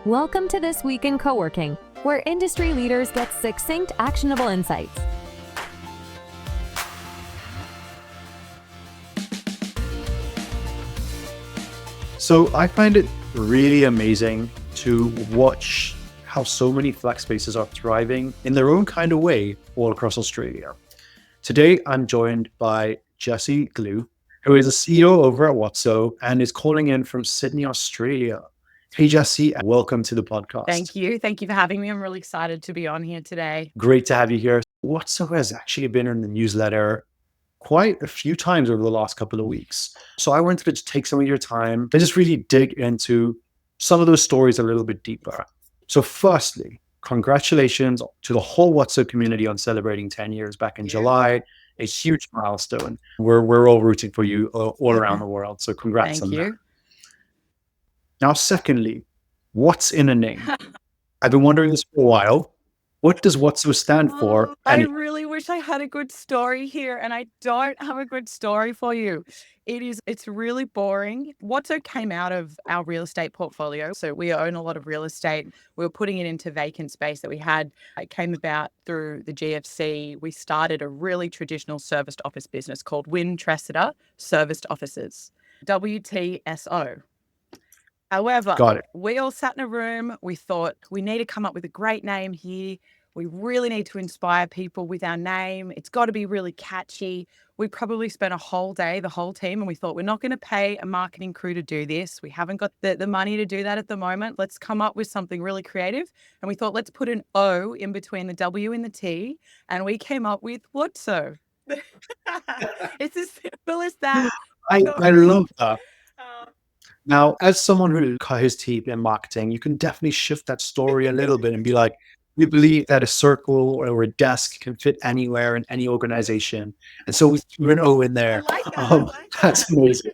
Welcome to This Week in Coworking, where industry leaders get succinct, actionable insights. So I find it really amazing to watch how so many flex spaces are thriving in their own kind of way all across Australia. Today, I'm joined by Jessie Glew, who is a CEO over at WOTSO and is calling in from Sydney, Australia. Hey, Jessie, welcome to the podcast. Thank you. Thank you for having me. I'm really excited to be on here today. Great to have you here. WOTSO has actually been in the newsletter quite a few times over the last couple of weeks. So I wanted to just take some of your time and just really dig into some of those stories a little bit deeper. So firstly, congratulations to the whole WOTSO community on celebrating 10 years back in July. A huge milestone. We're all rooting for you all around the world. So congrats on Thank that. you. Now, secondly, what's in a name? I've been wondering this for a while. What does WOTSO stand for? I And really wish I had a good story here, and I don't have a good story for you. It's really boring. WOTSO came out of our real estate portfolio. So we own a lot of real estate. We were putting it into vacant space that we had. It came about through the GFC. We started a really traditional serviced office business called Win Tressida Serviced Offices, WTSO. However, got it. we all sat in a room. We thought we need to come up with a great name here. We really need to inspire people with our name. It's got to be really catchy. We probably spent a whole day, the whole team, and we thought we're not going to pay a marketing crew to do this. We haven't got the money to do that at the moment. Let's come up with something really creative. And we thought, let's put an O in between the W and the T. And we came up with WOTSO. It's as simple as that. I love that. Uh, Now, as someone who cut his teeth in marketing, you can definitely shift that story a little bit and be like, we believe that a circle or a desk can fit anywhere in any organization. And so we threw an O in I there. like that. I like That's that. amazing.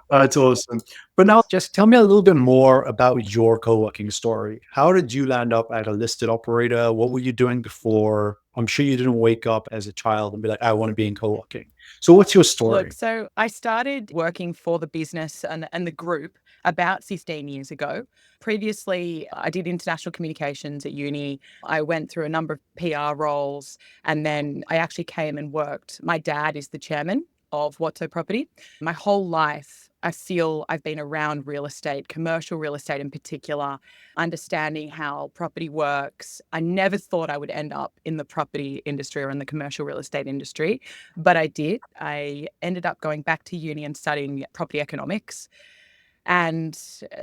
That's awesome. But now just tell me a little bit more about your co-working story. How did you land up at a listed operator? What were you doing before? I'm sure you didn't wake up as a child and be like, I want to be in co-working. So what's your story? Look, so I started working for the business and the group about 15 years ago. Previously, I did international communications at uni. I went through a number of PR roles, and then I actually came and worked. My dad is the chairman of WOTSO Property. My whole life, I feel I've been around real estate, commercial real estate in particular, understanding how property works. I never thought I would end up in the property industry or in the commercial real estate industry, but I did. I ended up going back to uni and studying property economics and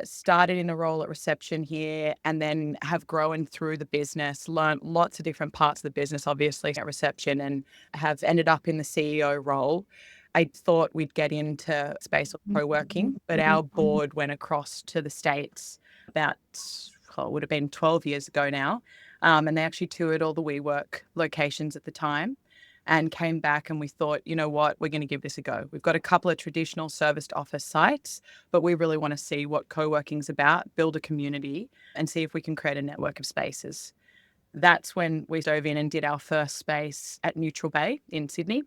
started in a role at reception here, and then have grown through the business, learned lots of different parts of the business, obviously at reception, and have ended up in the CEO role. I thought we'd get into space of co-working, but our board went across to the States about, it would have been 12 years ago now. And they actually toured all the WeWork locations at the time and came back, and we thought, you know what, we're going to give this a go. We've got a couple of traditional serviced office sites, but we really want to see what co-working's about, build a community, and see if we can create a network of spaces. That's when we dove in and did our first space at Neutral Bay in Sydney.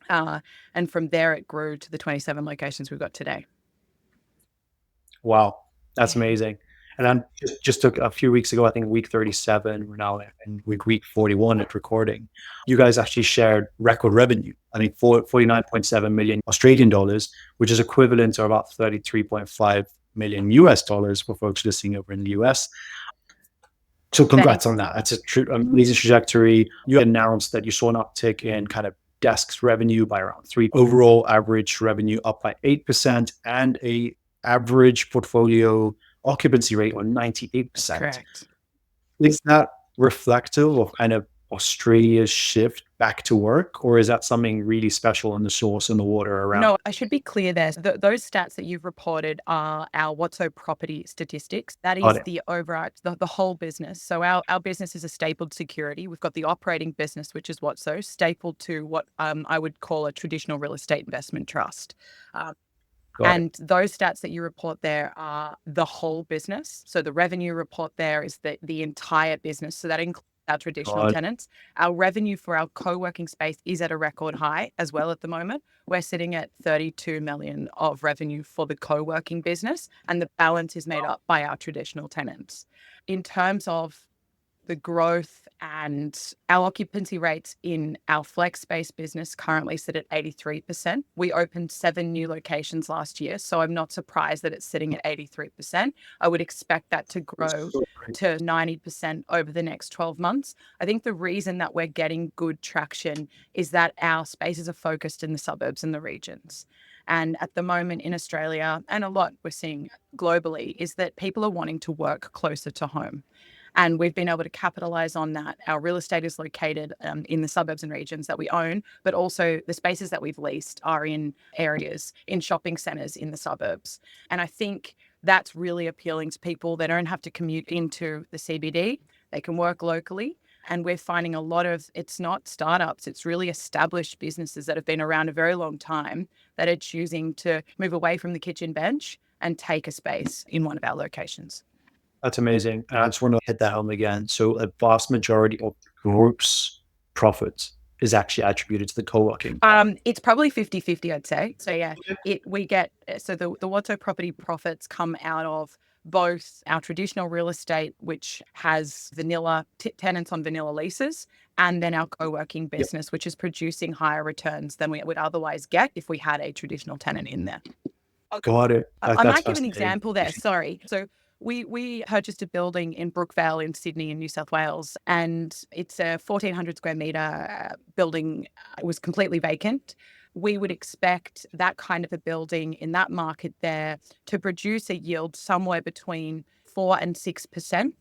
And from there, it grew to the 27 locations we've got today. Wow, that's amazing. And then just took a few weeks ago, I think week 37, we're now in week 41 at recording. You guys actually shared record revenue. I think 49.7 million Australian dollars, which is equivalent to about 33.5 million US dollars for folks listening over in the US. So congrats on that. That's a amazing trajectory. You announced that you saw an uptick in kind of desks revenue by around 3%, overall average revenue up by 8%, and a average portfolio occupancy rate on 98%. Correct. Is that reflective of kind of Australia's shift back to work, or is that something really special in the source and the water around? No, I should be clear there. Those stats that you've reported are our WOTSO property statistics. That Got is it. the overarch, the whole business. So our business is a stapled security. We've got the operating business, which is WOTSO, stapled to what I would call a traditional real estate investment trust. Got it. And those stats that you report there are the whole business. So the revenue report there is the entire business. So that includes our traditional God. tenants. Our revenue for our co-working space is at a record high as well at the moment. We're sitting at 32 million of revenue for the co-working business, and the balance is made up by our traditional tenants. In terms of the growth, and our occupancy rates in our flex space business currently sit at 83%. We opened 7 new locations last year, so I'm not surprised that it's sitting at 83%. I would expect that to grow to 90% over the next 12 months. I think the reason that we're getting good traction is that our spaces are focused in the suburbs and the regions. And at the moment in Australia, and a lot we're seeing globally, is that people are wanting to work closer to home. And we've been able to capitalize on that. Our real estate is located in the suburbs and regions that we own, but also the spaces that we've leased are in areas, in shopping centres in the suburbs. And I think that's really appealing to people. They don't have to commute into the CBD. They can work locally. And we're finding a lot of, it's not startups, it's really established businesses that have been around a very long time that are choosing to move away from the kitchen bench and take a space in one of our locations. That's amazing. And I just want to hit that home again. So a vast majority of the group's profits is actually attributed to the co-working. It's probably 50-50, I'd say. So yeah, the WOTSO property profits come out of both our traditional real estate, which has vanilla tenants on vanilla leases, and then our co-working business, which is producing higher returns than we would otherwise get if we had a traditional tenant in there. Got it. I might give an example there. Sorry. So we purchased a building in Brookvale in Sydney in New South Wales, and it's a 1,400 square metre building. It was completely vacant. We would expect that kind of a building in that market there to produce a yield somewhere between 4 and 6%.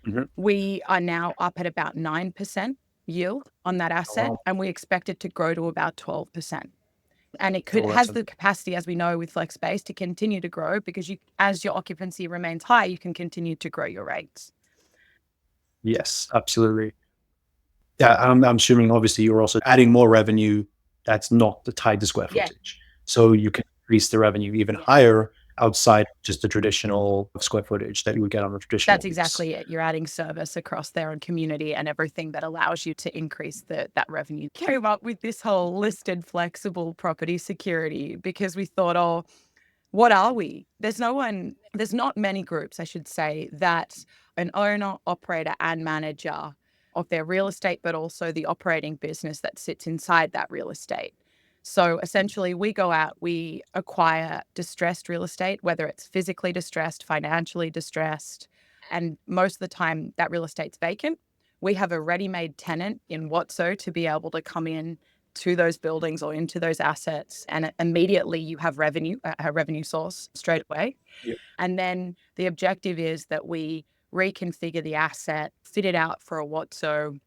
Mm-hmm. We are now up at about 9% yield on that asset, and we expect it to grow to about 12%. And it has the capacity, as we know, with flex space to continue to grow, because as your occupancy remains high, you can continue to grow your rates. Yes, absolutely. Yeah, I'm assuming obviously you're also adding more revenue that's not tied to square footage. So you can increase the revenue even higher outside just the traditional square footage that you would get on a traditional That's exactly it. You're adding service across there and community and everything that allows you to increase that revenue. Came up with this whole listed flexible property security because we thought, oh, what are we? There's not many groups, I should say, that an owner, operator and manager of their real estate, but also the operating business that sits inside that real estate. So essentially, we go out, we acquire distressed real estate, whether it's physically distressed, financially distressed, and most of the time that real estate's vacant. We have a ready-made tenant in WOTSO to be able to come in to those buildings or into those assets, and immediately you have a revenue source straight away. Yep. And then the objective is that we reconfigure the asset, fit it out for a WOTSO,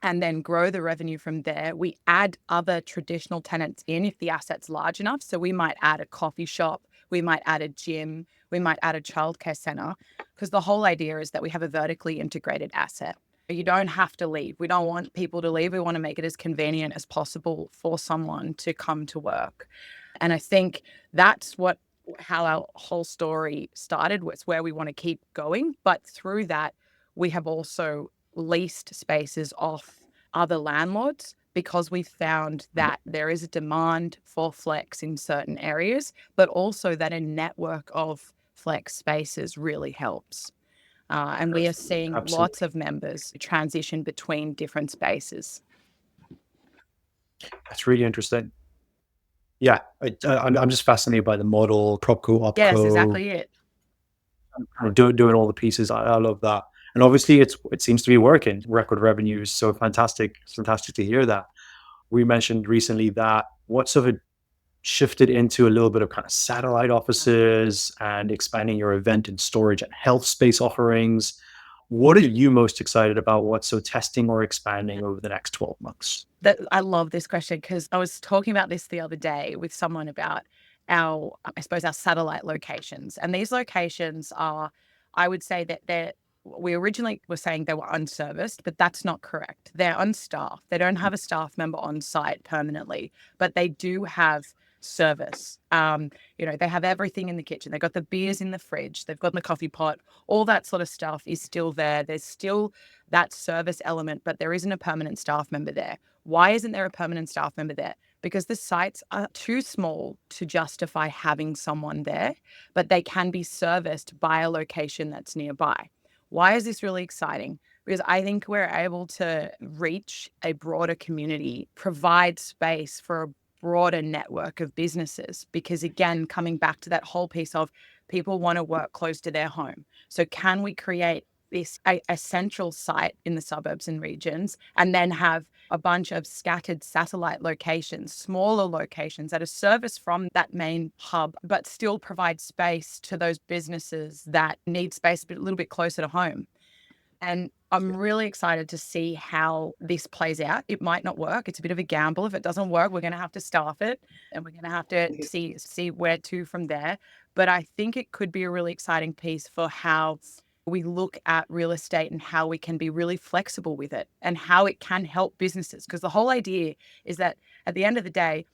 and then grow the revenue from there. We add other traditional tenants in if the asset's large enough. So we might add a coffee shop, we might add a gym, we might add a childcare centre, because the whole idea is that we have a vertically integrated asset. You don't have to leave. We don't want people to leave. We want to make it as convenient as possible for someone to come to work. And I think that's how our whole story started. It's where we want to keep going. But through that, we have also leased spaces off other landlords because we found that there is a demand for flex in certain areas, but also that a network of flex spaces really helps. And we are seeing lots of members transition between different spaces. That's really interesting. Yeah, I'm just fascinated by the model, PropCo, OpCo. Yes, exactly it. Doing all the pieces. I love that. And obviously it seems to be working. Record revenues. So fantastic. It's fantastic to hear that. We mentioned recently that what sort of shifted into a little bit of kind of satellite offices and expanding your event and storage and health space offerings. What are you most excited about? What's so testing or expanding over the next 12 months? I love this question because I was talking about this the other day with someone about our satellite locations. And these locations are, I would say that we originally were saying they were unserviced, but that's not correct. They're unstaffed. They don't have a staff member on site permanently, but they do have service. They have everything in the kitchen. They've got the beers in the fridge. They've got the coffee pot. All that sort of stuff is still there. There's still that service element, but there isn't a permanent staff member there. Why isn't there a permanent staff member there? Because the sites are too small to justify having someone there, but they can be serviced by a location that's nearby. Why is this really exciting? Because I think we're able to reach a broader community, provide space for a broader network of businesses. Because again, coming back to that whole piece of people want to work close to their home. So can we create this a central site in the suburbs and regions, and then have a bunch of scattered satellite locations, smaller locations that are serviced from that main hub, but still provide space to those businesses that need space a little bit closer to home? And I'm really excited to see how this plays out. It might not work. It's a bit of a gamble. If it doesn't work, we're going to have to staff it, and we're going to have to see where to from there. But I think it could be a really exciting piece for how we look at real estate and how we can be really flexible with it and how it can help businesses. Because the whole idea is that at the end of the day,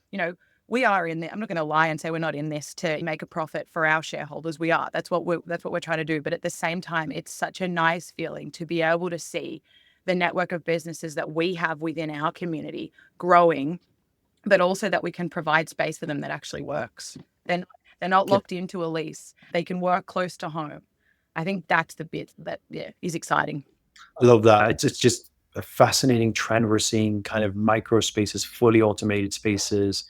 we are in there. I'm not going to lie and say we're not in this to make a profit for our shareholders. We are. That's what we're trying to do. But at the same time, it's such a nice feeling to be able to see the network of businesses that we have within our community growing, but also that we can provide space for them that actually works. They're not locked into a lease. They can work close to home. I think that's the bit that is exciting. I love that. It's just a fascinating trend we're seeing, kind of micro spaces, fully automated spaces,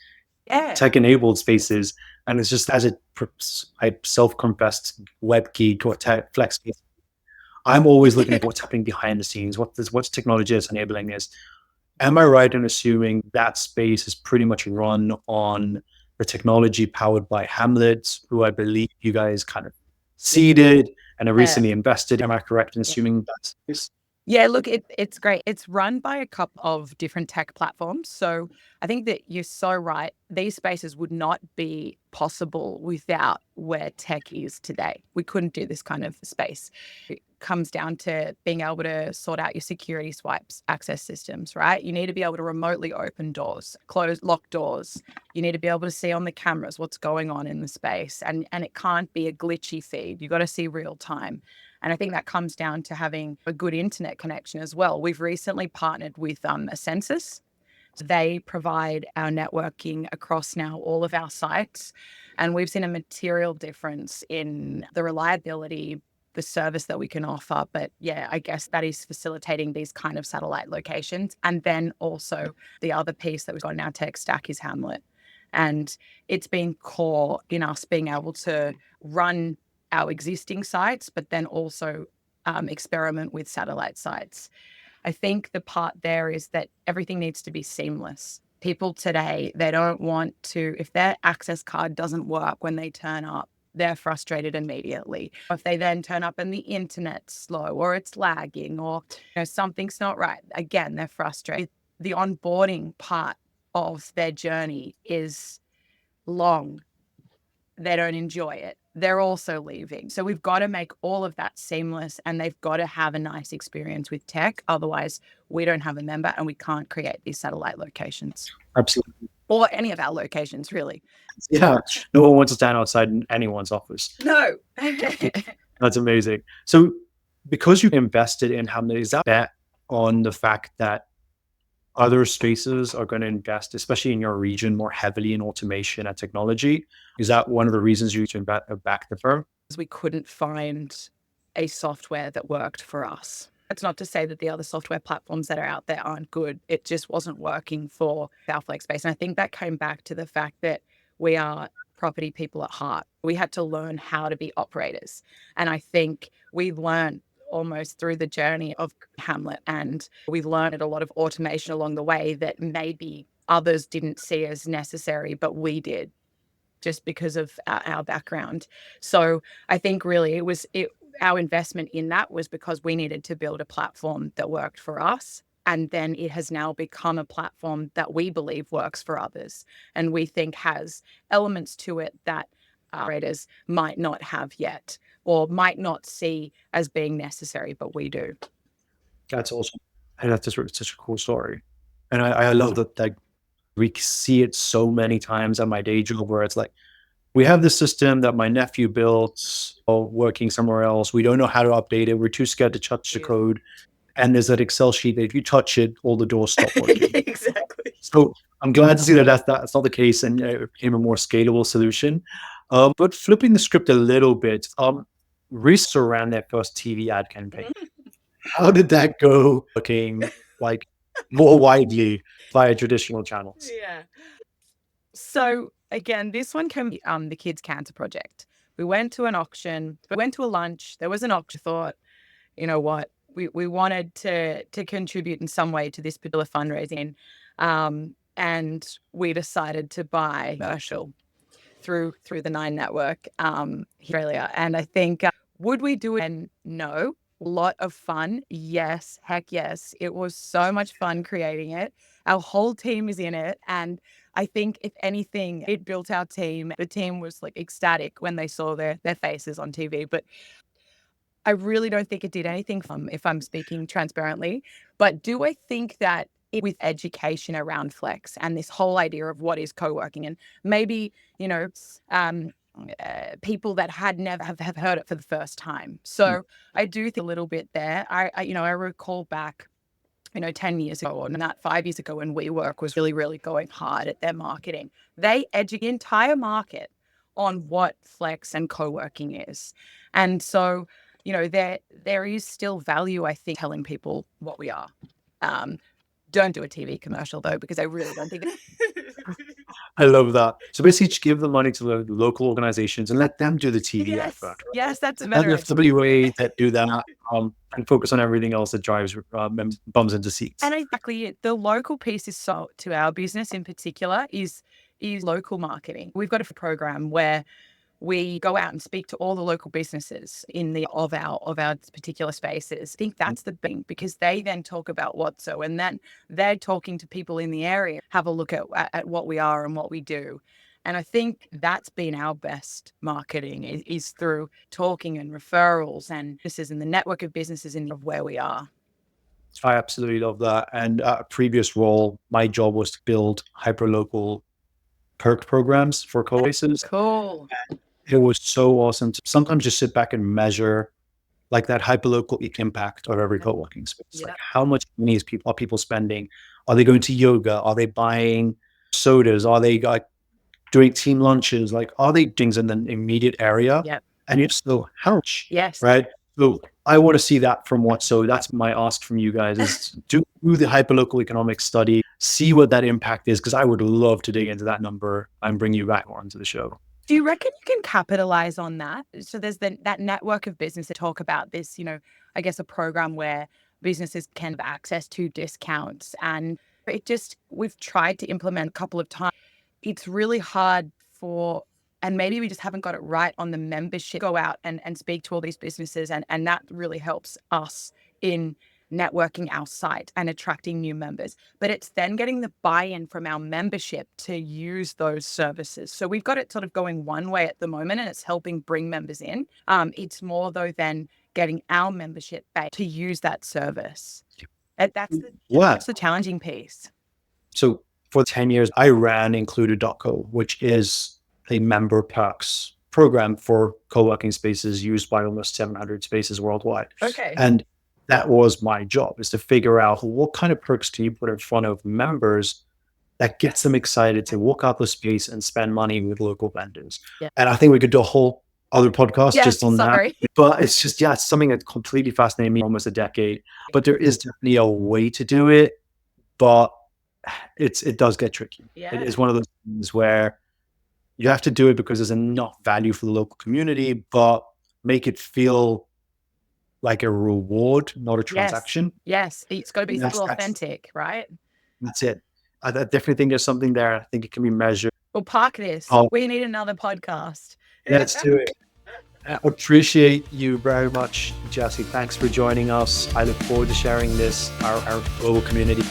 tech-enabled spaces. And it's just, I self-confessed web geek or tech flex geek, I'm always looking at what's happening behind the scenes, what's technology is enabling this. Am I right in assuming that space is pretty much run on the technology powered by Hamlet, who I believe you guys kind of seeded and have recently invested? Am I correct in assuming that's the case? Yeah, look, it's great. It's run by a couple of different tech platforms. So I think that you're so right. These spaces would not be possible without where tech is today. We couldn't do this kind of space. It comes down to being able to sort out your security swipes, access systems, right? You need to be able to remotely open doors, close, lock doors. You need to be able to see on the cameras what's going on in the space. And it can't be a glitchy feed. You've got to see real time. And I think that comes down to having a good internet connection as well. We've recently partnered with a census. They provide our networking across now all of our sites. And we've seen a material difference in the reliability, the service that we can offer. But yeah, I guess that is facilitating these kind of satellite locations. And then also the other piece that we've got in our tech stack is Hamlet. And it's been core in us being able to run our existing sites, but then also experiment with satellite sites. I think the part there is that everything needs to be seamless. People today, they don't want to, if their access card doesn't work when they turn up, they're frustrated immediately. If they then turn up and the internet's slow or it's lagging or something's not right, again, they're frustrated. The onboarding part of their journey is long. They don't enjoy it. They're also leaving. So we've got to make all of that seamless, and they've got to have a nice experience with tech. Otherwise, we don't have a member and we can't create these satellite locations. Absolutely. Or any of our locations, really. Yeah. No one wants to stand outside anyone's office. No. That's amazing. So because you invested in Hamlet, is that bet on the fact that other spaces are going to invest, especially in your region, more heavily in automation and technology? Is that one of the reasons you to back the firm? We couldn't find a software that worked for us. That's not to say that the other software platforms that are out there aren't good. It just wasn't working for our flex space. And I think that came back to the fact that we are property people at heart. We had to learn how to be operators. And I think we learned almost through the journey of Hamlet, and we learned a lot of automation along the way that maybe others didn't see as necessary, but we did, just because of our background. So I think really our investment in that was because we needed to build a platform that worked for us. And then it has now become a platform that we believe works for others. And we think has elements to it that operators might not have yet or might not see as being necessary, but we do. That's awesome. And that's just such a cool story. And I love that We see it so many times at my day job where it's like, we have this system that my nephew built working somewhere else. We don't know how to update it. We're too scared to touch the code. And there's that Excel sheet that if you touch it, all the doors stop working. Exactly. So I'm glad to see that that's not the case, and it became a more scalable solution. But flipping the script a little bit, Reese ran their first TV ad campaign. How did that go? Looking like more widely via traditional channels. Yeah. So again, this one can be the kids' cancer project. We went to an auction, we went to a lunch, there was an auction, thought, you know what, we wanted to contribute in some way to this particular fundraising. And we decided to buy commercial through the Nine Network Australia. And I think, would we do it? And no. A lot of fun. Yes. Heck yes. It was so much fun creating it. Our whole team is in it. And I think if anything, it built our team. The team was like ecstatic when they saw their faces on TV. But I really don't think it did anything if I'm speaking transparently. But do I think that with education around flex and this whole idea of what is co-working, and maybe, people that had never have heard it for the first time. So I do think a little bit there. I recall back, 10 years ago or not 5 years ago when WeWork was really, really going hard at their marketing. They educate the entire market on what flex and co-working is. And so, there is still value, I think, telling people what we are. Don't do a TV commercial though, because I really don't think I love that. So basically, just give the money to the local organizations and let them do the TV yes, effort. yes, that's a And better if somebody way that do that, and focus on everything else that drives bums into seats. And exactly it. The local piece is so to our business in particular is local marketing. We've got a program where we go out and speak to all the local businesses of our particular spaces. I think that's the thing, because they then talk about WOTSO, and then they're talking to people in the area, have a look at what we are and what we do. And I think that's been our best marketing is through talking and referrals, and this is in the network of businesses of where we are. I absolutely love that. And a previous role, my job was to build hyperlocal perk programs for co-spaces. Cool. It was so awesome to sometimes just sit back and measure like that hyperlocal impact of every co-working space. Yeah. Like how much money are people spending? Are they going to yoga? Are they buying sodas? Are they doing team lunches? Like, are they things in the immediate area? Yep. And if so, how much? Yes. Right. So I want to see that from WOTSO. That's my ask from you guys is do the hyperlocal economic study, see what that impact is, because I would love to dig into that number and bring you back more onto the show. Do you reckon you can capitalize on that? So there's that network of business that talk about this, I guess a program where businesses can have access to discounts, and we've tried to implement a couple of times. It's really hard and maybe we just haven't got it right on the membership. Go out and speak to all these businesses, and that really helps us in networking our site and attracting new members. But it's then getting the buy-in from our membership to use those services. So we've got it sort of going one way at the moment, and it's helping bring members in. It's more though than getting our membership base to use that service. That's the challenging piece. So for 10 years, I ran Included.co, which is a member perks program for co-working spaces used by almost 700 spaces worldwide. Okay. And that was my job, is to figure out what kind of perks can you put in front of members that gets them excited to walk out the space and spend money with local vendors. Yeah. And I think we could do a whole other podcast just on that. But it's just, it's something that completely fascinated me almost a decade. But there is definitely a way to do it, but it does get tricky. Yeah. It is one of those things where you have to do it because there's enough value for the local community, but make it feel like a reward, not a transaction. Yes. It's got to be still authentic, right? That's it. I definitely think there's something there. I think it can be measured. We'll park this. We need another podcast. Let's do it. I appreciate you very much, Jessie. Thanks for joining us. I look forward to sharing this, our global community.